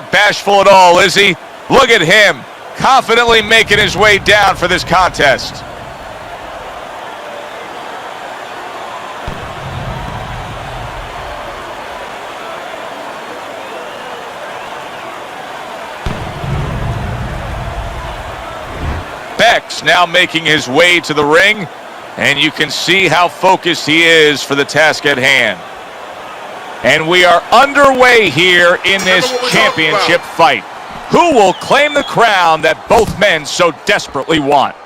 not bashful at all, is he? Look at him, confidently making his way down for this contest. Beck's now making his way to the ring, and you can see how focused he is for the task at hand. And we are underway here in this championship fight. Who will claim the crown that both men so desperately want?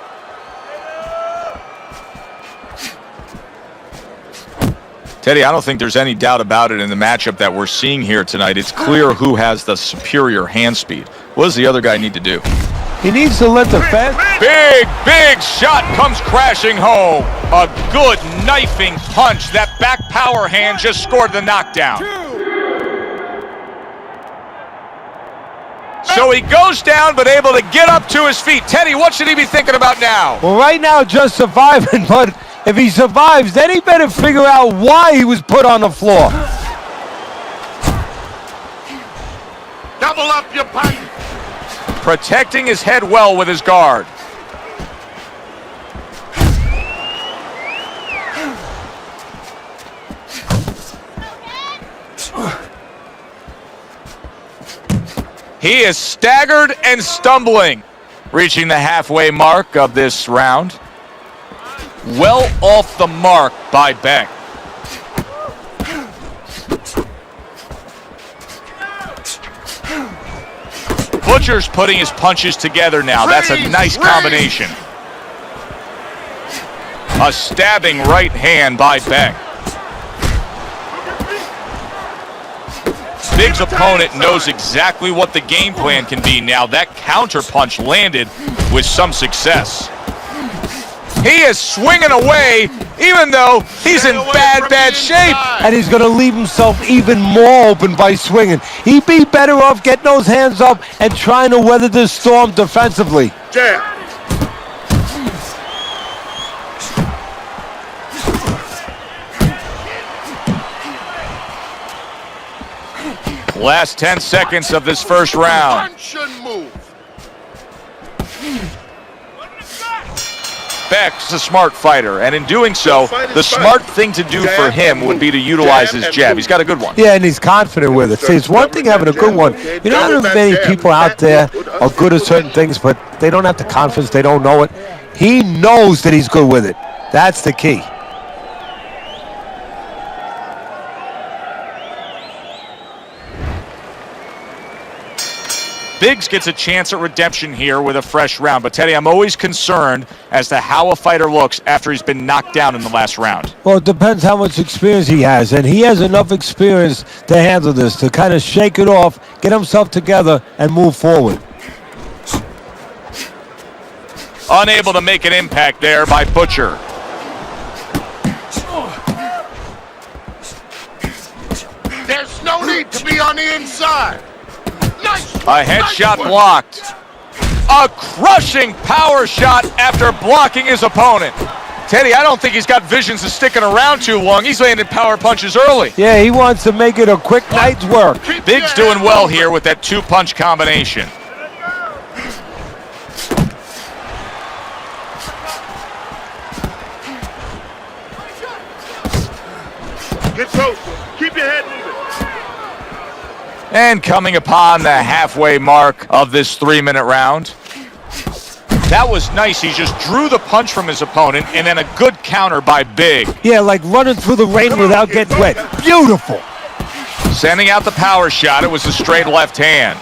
Teddy, I don't think there's any doubt about it in the matchup that we're seeing here tonight. It's clear who has the superior hand speed. What does the other guy need to do? He needs to let the fast. Big shot comes crashing home. A good knifing punch. That back power hand just scored the knockdown. So he goes down, but able to get up to his feet. Teddy, what should he be thinking about now? Well, right now, just surviving, but if he survives, then he better figure out why he was put on the floor. Double up your punch. Protecting his head well with his guard. He is staggered and stumbling, reaching the halfway mark of this round. Well off the mark by Beck. Butcher's putting his punches together now. That's a nice combination. A stabbing right hand by Beck. Big's opponent knows exactly what the game plan can be now. That counter punch landed with some success. He is swinging away, even though he's in bad shape. And he's going to leave himself even more open by swinging. He'd be better off getting those hands up and trying to weather this storm defensively. Jab. Last 10 seconds of this first round. Punch and move. Beck's a smart fighter, and in doing so, the smart thing to do for him would be to utilize his jab. He's got a good one. Yeah, and he's confident with it. See, it's one thing having a good one. You know how many people out there are good at certain things, but they don't have the confidence, they don't know it. He knows that he's good with it. That's the key. Biggs gets a chance at redemption here with a fresh round. But, Teddy, I'm always concerned as to how a fighter looks after he's been knocked down in the last round. Well, it depends how much experience he has. And he has enough experience to handle this, to kind of shake it off, get himself together, and move forward. Unable to make an impact there by Butcher. There's no need to be on the inside. A headshot blocked. A crushing power shot after blocking his opponent. Teddy, I don't think he's got visions of sticking around too long. He's landing power punches early. Yeah, he wants to make it a quick night's work. Big's doing well here with that two-punch combination. Get close. Keep your head moving. And coming upon the halfway mark of this 3-minute round. That was nice. He just drew the punch from his opponent, and then a good counter by Big. Yeah, like running through the rain without getting wet. Beautiful. Sending out the power shot. It was a straight left hand.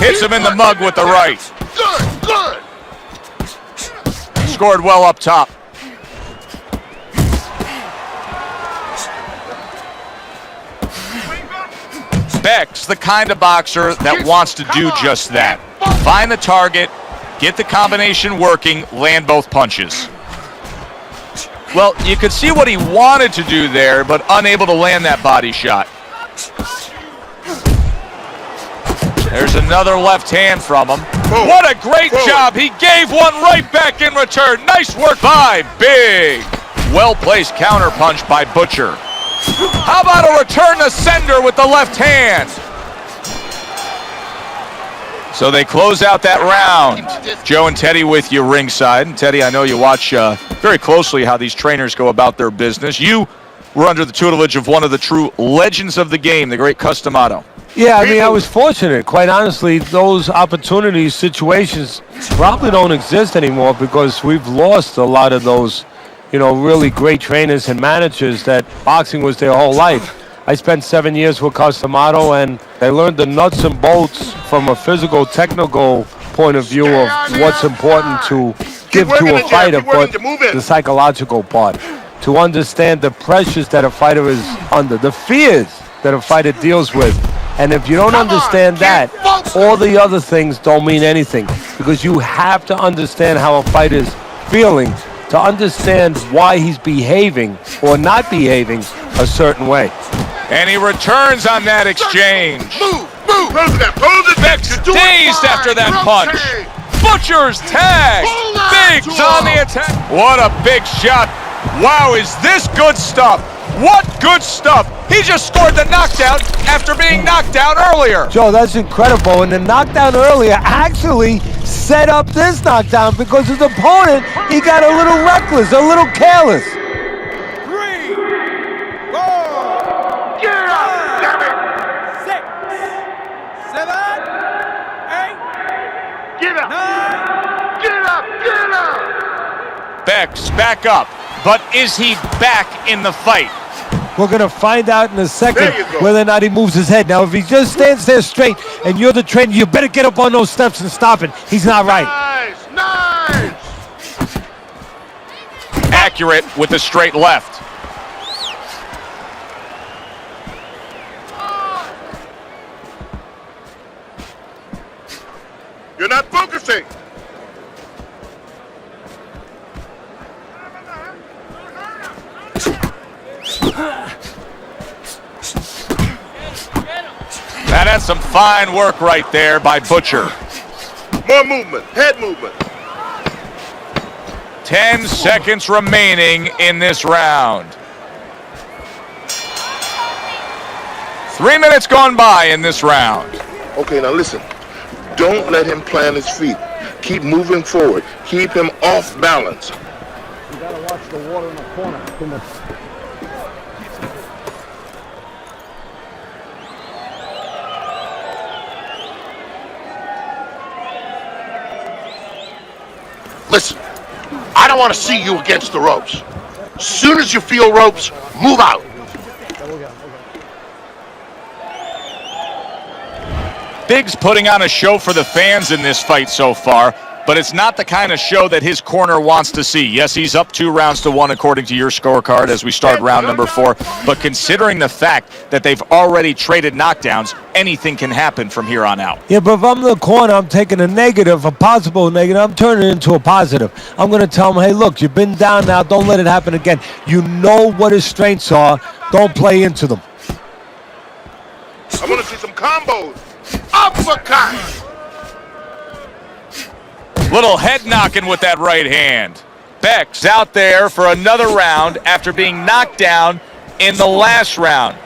Hits him in the mug with the right. Good. Scored well up top. Beck's the kind of boxer that wants to do just that. Find the target, get the combination working, land both punches. Well, you could see what he wanted to do there, but unable to land that body shot. There's another left hand from him. What a great job. He gave one right back in return. Nice work by Big. Well-placed counter punch by Butcher. How about a return to sender with the left hand? So they close out that round. Joe and Teddy with you ringside. And Teddy, I know you watch very closely how these trainers go about their business. You were under the tutelage of one of the true legends of the game, the great Customato. Yeah, I mean, I was fortunate. Quite honestly, those opportunities, situations probably don't exist anymore because we've lost a lot of those, really great trainers and managers that boxing was their whole life. I spent 7 years with Customato, and I learned the nuts and bolts from a physical, technical point of view of what's important to give to a fighter, but the psychological part, to understand the pressures that a fighter is under, the fears that a fighter deals with. And if you don't understand that, all the other things don't mean anything, because you have to understand how a fighter is feeling to understand why he's behaving or not behaving a certain way. And he returns on that exchange. Move. Bex dazed after that punch. Butcher's tag. Biggs on the attack. What a big shot. Wow, is this good stuff? What good stuff. He just scored the knockdown after being knocked down earlier. Joe, that's incredible. And the knockdown earlier actually set up this knockdown because his opponent, he got a little reckless, a little careless. 3, 4, Get up, damn it! 6, 7, 8, Get up! 9. Get up! Bex back up. But is he back in the fight? We're going to find out in a second There you go. whether or not he moves his head. Now, if he just stands there straight and you're the trainer, you better get up on those steps and stop it. He's not right. Nice! Accurate with the straight left. You're not focusing! Now that's some fine work right there by Butcher. More movement, head movement. 10 seconds remaining in this round. 3 minutes gone by in this round. Okay, now listen. Don't let him plant his feet. Keep moving forward. Keep him off balance. You gotta watch the water in the corner. Listen, I don't want to see you against the ropes. As soon as you feel ropes, move out. Biggs putting on a show for the fans in this fight so far, but it's not the kind of show that his corner wants to see. Yes, he's up 2 rounds to 1 according to your scorecard as we start round number 4, but considering the fact that they've already traded knockdowns, anything can happen from here on out. Yeah, but if I'm in the corner, I'm taking a negative, a possible negative, I'm turning it into a positive. I'm going to tell him, hey, look, you've been down now. Don't let it happen again. You know what his strengths are. Don't play into them. I want to see some combos. Uppercut! Little head knocking with that right hand. Bex out there for another round after being knocked down in the last round.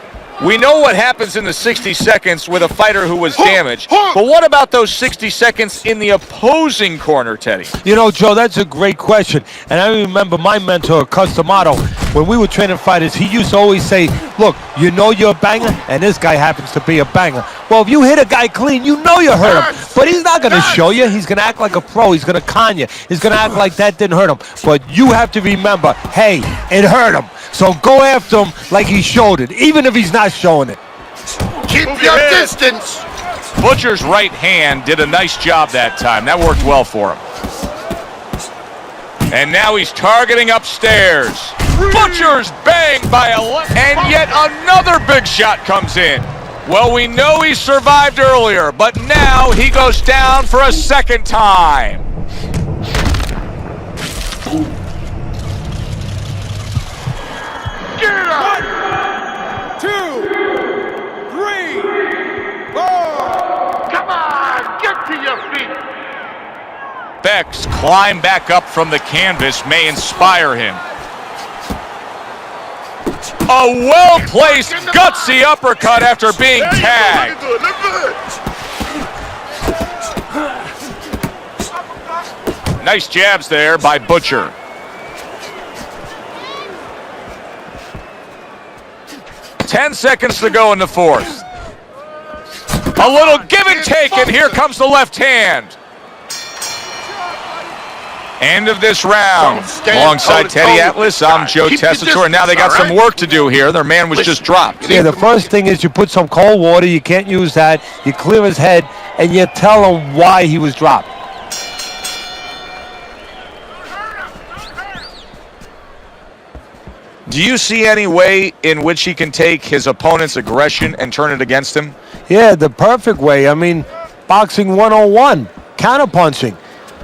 We know what happens in the 60 seconds with a fighter who was damaged, but what about those 60 seconds in the opposing corner, Teddy? You know, Joe, that's a great question. And I remember my mentor, Customato, when we were training fighters, he used to always say, look, you know you're a banger, and this guy happens to be a banger. Well, if you hit a guy clean, you know you hurt him. But he's not going to show you. He's going to act like a pro. He's going to con you. He's going to act like that didn't hurt him. But you have to remember, hey, it hurt him. So go after him like he showed it, even if he's not showing it. Keep your distance! Butcher's right hand did a nice job that time. That worked well for him. And now he's targeting upstairs. Butcher's banged by a left, and yet another big shot comes in. Well, we know he survived earlier, but now he goes down for a second time. Get up! 1, 2, 3, 4. Come on, get to your feet! Bex climb back up from the canvas may inspire him. A well-placed, gutsy uppercut after being tagged. Look good. Nice jabs there by Butcher. Ten seconds to go in the fourth. A little give and take, and here comes the left hand. End of this round. Alongside Teddy Atlas, I'm Joe Tessitore. Now they got some work to do here. Their man was just dropped. Yeah, the first thing is you put some cold water. You can't use that. You clear his head, and you tell him why he was dropped. Do you see any way in which he can take his opponent's aggression and turn it against him? Yeah, the perfect way. I mean, boxing 101, counterpunching.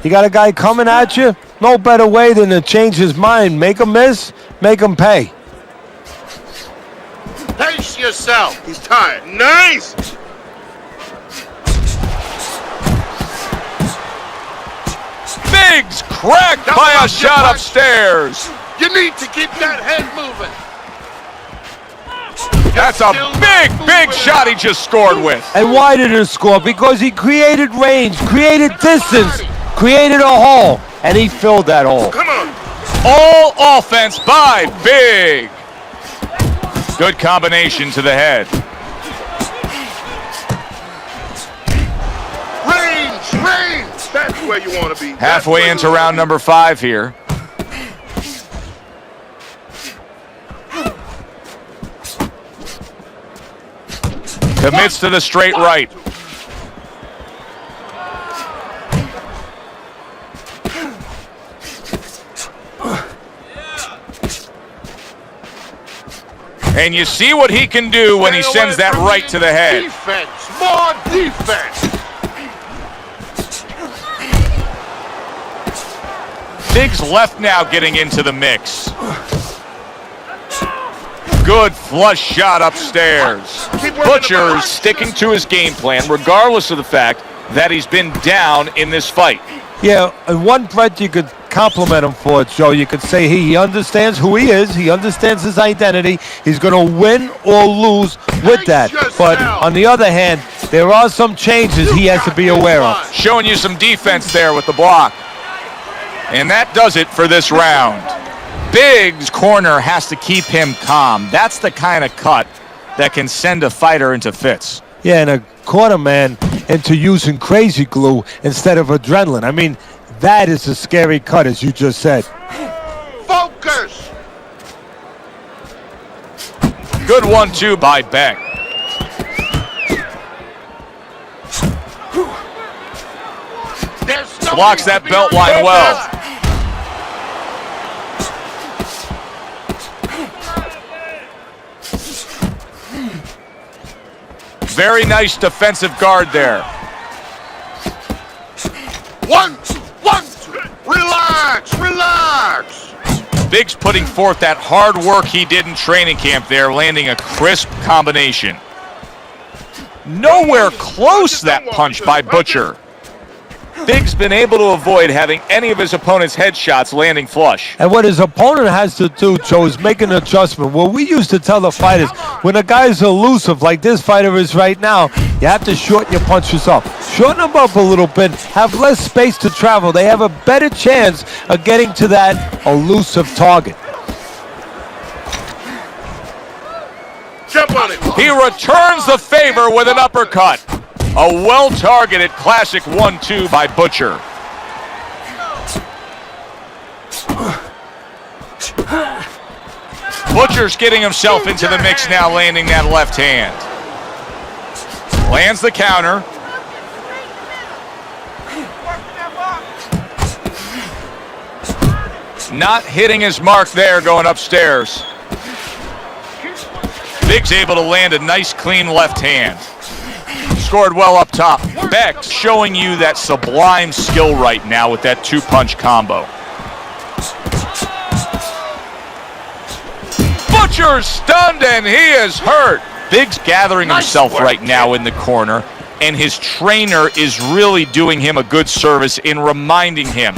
You got a guy coming at you, no better way than to change his mind. Make him miss, make him pay. Pace yourself. He's tired. Nice. Biggs cracked by a shot upstairs. You need to keep that head moving. That's a big shot he just scored with. And why did he score? Because he created range, created distance, created a hole, and he filled that hole. Come on. All offense by Big. Good combination to the head. Range. That's where you want to be. Halfway into round number 5 here. Commits to the straight right. And you see what he can do when he sends that right to the head. Defense, more defense. Biggs left now getting into the mix. Good flush shot upstairs. Butcher's sticking to his game plan regardless of the fact that he's been down in this fight. Yeah, and one threat you could compliment him for, Joe. You could say he understands who he is. He understands his identity. He's going to win or lose with that. But on the other hand, there are some changes he has to be aware of. Showing you some defense there with the block. And that does it for this round. Biggs' corner has to keep him calm. That's the kind of cut that can send a fighter into fits. Yeah, and a corner man into using crazy glue instead of adrenaline. I mean, that is a scary cut, as you just said. Focus. Good 1-2 by Beck. Blocks that belt line well. Very nice defensive guard there. 1, 2. Relax. Biggs putting forth that hard work he did in training camp there, landing a crisp combination. Nowhere close that punch by Butcher. Biggs been able to avoid having any of his opponent's headshots landing flush. And what his opponent has to do, Joe, is make an adjustment. What we used to tell the fighters, when a guy's elusive like this fighter is right now, you have to shorten your punches up. Shorten them up a little bit, have less space to travel. They have a better chance of getting to that elusive target. Jump on it. He returns the favor with an uppercut. A well-targeted classic 1-2 by Butcher. Butcher's getting himself into the mix now, landing that left hand. Lands the counter. Not hitting his mark there, going upstairs. Biggs able to land a nice, clean left hand. Scored well up top. Beck showing you that sublime skill right now with that 2-punch combo. Butcher's stunned and he is hurt. Biggs gathering himself right now in the corner, and his trainer is really doing him a good service in reminding him,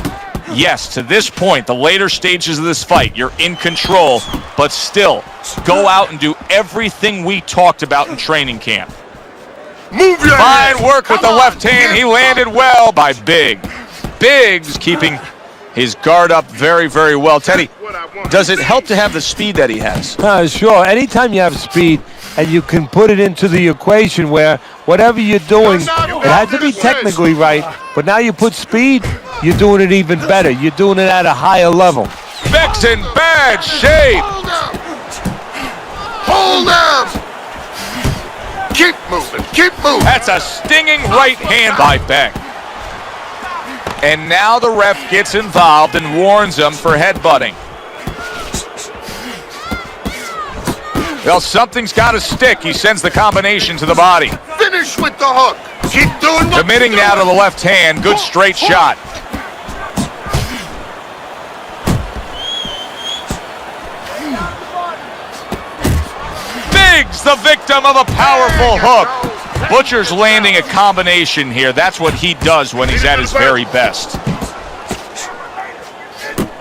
yes, to this point, the later stages of this fight, you're in control, but still, go out and do everything we talked about in training camp. Move your Fine head. work with the left hand. He landed well by Biggs. Biggs keeping his guard up very, very well. Teddy, does it help to have the speed that he has? Sure. Anytime you have speed and you can put it into the equation where whatever you're doing, it has to be technically right, but now you put speed, you're doing it even better. You're doing it at a higher level. Beck's in bad shape. Hold him! Keep moving, keep moving. That's a stinging right hand by Beck. And now the ref gets involved and warns him for headbutting. Well, something's got to stick. He sends the combination to the body. Finish with the hook. Keep doing what Committing you're now to doing. the left hand. Good straight shot. Biggs, the victim of a powerful hook. Butcher's landing a combination here. That's what he does when he's at his very best.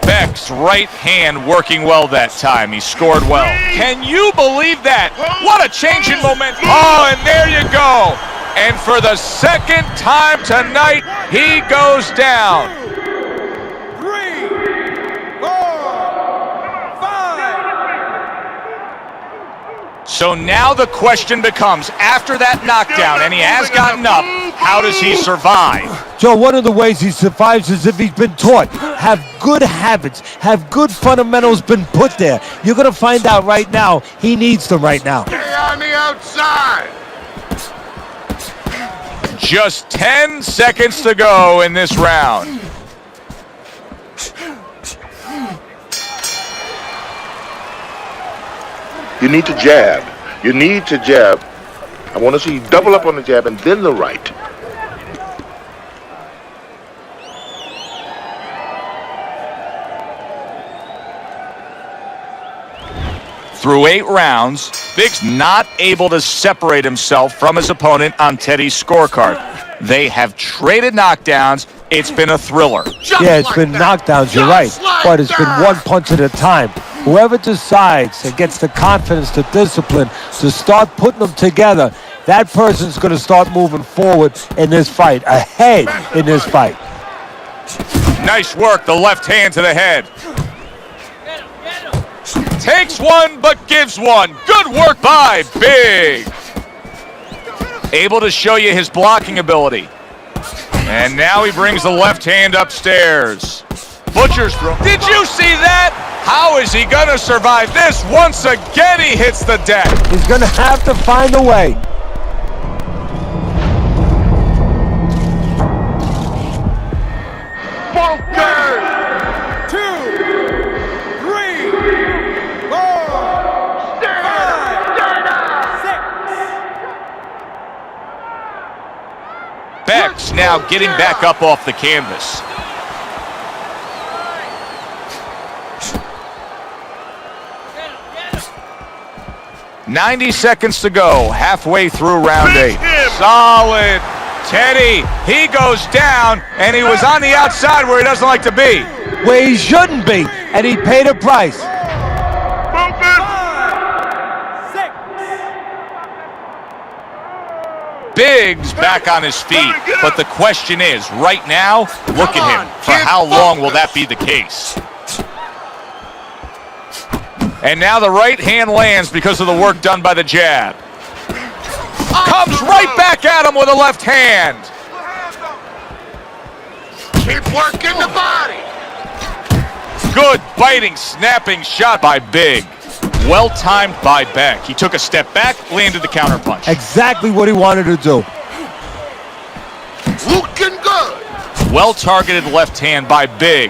Beck's right hand working well that time. He scored well. Can you believe that? What a change in momentum. Oh, and there you go. And for the second time tonight, he goes down. 3, 4, 5. So now the question becomes, after that knockdown, and he has gotten up, how does he survive? Joe, one of the ways he survives is if he's been taught. Have good habits, have good fundamentals been put there. You're going to find out right now he needs them right now. Stay on the outside. Just 10 seconds to go in this round. You need to jab. You need to jab. I want to see you double up on the jab and then the right. Through 8 rounds, Biggs not able to separate himself from his opponent on Teddy's scorecard. They have traded knockdowns. It's been a thriller. Yeah, it's been knockdowns, you're right. But it's been one punch at a time. Whoever decides and gets the confidence, the discipline to start putting them together, that person's going to start moving forward in this fight, ahead in this fight. Nice work, the left hand to the head. Takes one, but gives one. Good work by Big. Able to show you his blocking ability. And now he brings the left hand upstairs. Butcher's throw. Did you see that? How is he going to survive this? Once again, he hits the deck. He's going to have to find a way. Focus! 2, 3, 4, 5, 6. Beck's now getting back up off the canvas. "90 seconds to go, halfway through round 8. Solid. Teddy, he goes down, and he was on the outside where he doesn't like to be. Where he shouldn't be, and he paid a price. 5, 6. Biggs back on his feet, but the question is, right now, look at him. For how long will that be the case? And now the right hand lands because of the work done by the jab. Comes right back at him with a left hand. Keep working the body. Good biting, snapping shot by Big. Well timed by Beck. He took a step back, landed the counterpunch. Exactly what he wanted to do. Looking good. Well targeted left hand by Big.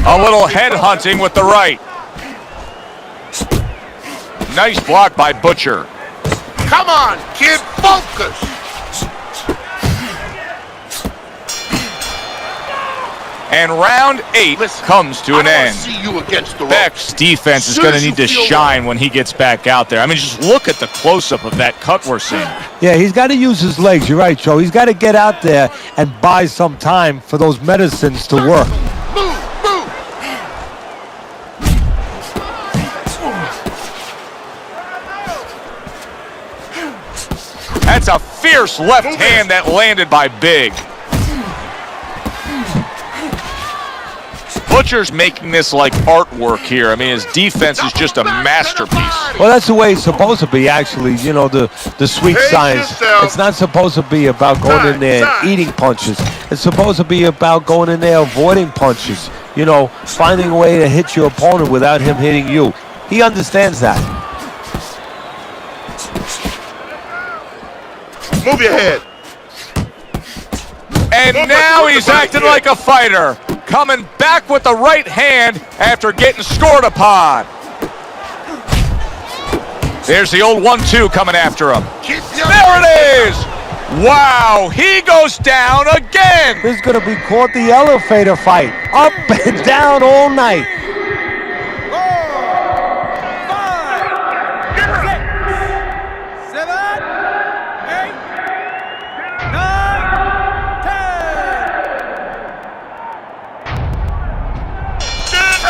A little head hunting with the right. Nice block by Butcher. Come on, kid, focus. And round 8 comes to an I end. want to see you against the Beck's ropes. defense is going to need to shine when he gets back out there. I mean, just look at the close-up of that cut we're seeing. Yeah, he's got to use his legs. You're right, Joe. He's got to get out there and buy some time for those medicines to work. Move, move. That's a fierce left hand that landed by Big. Butcher's making this like artwork here. I mean, his defense is just a masterpiece. Well, that's the way it's supposed to be, actually. You know, the sweet Pace science. yourself. It's not supposed to be about going in there and eating punches. It's supposed to be about going in there avoiding punches. You know, finding a way to hit your opponent without him hitting you. He understands that. Move your head. And now he's acting like a fighter. Coming back with the right hand after getting scored upon. There's the old 1-2 coming after him. There it is! Wow, he goes down again! This is going to be called the elevator fight. Up and down all night. 4, 5, 6, 7, 8, 9, 10.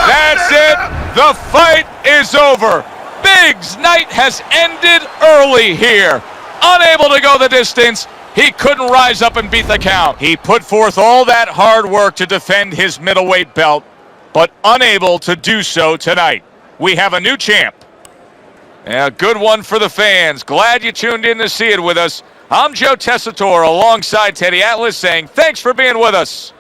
That's it! The fight is over. Big's night has ended early here. Unable to go the distance, he couldn't rise up and beat the count. He put forth all that hard work to defend his middleweight belt, but unable to do so tonight. We have a new champ. A good one for the fans. Glad you tuned in to see it with us. I'm Joe Tessitore alongside Teddy Atlas saying thanks for being with us.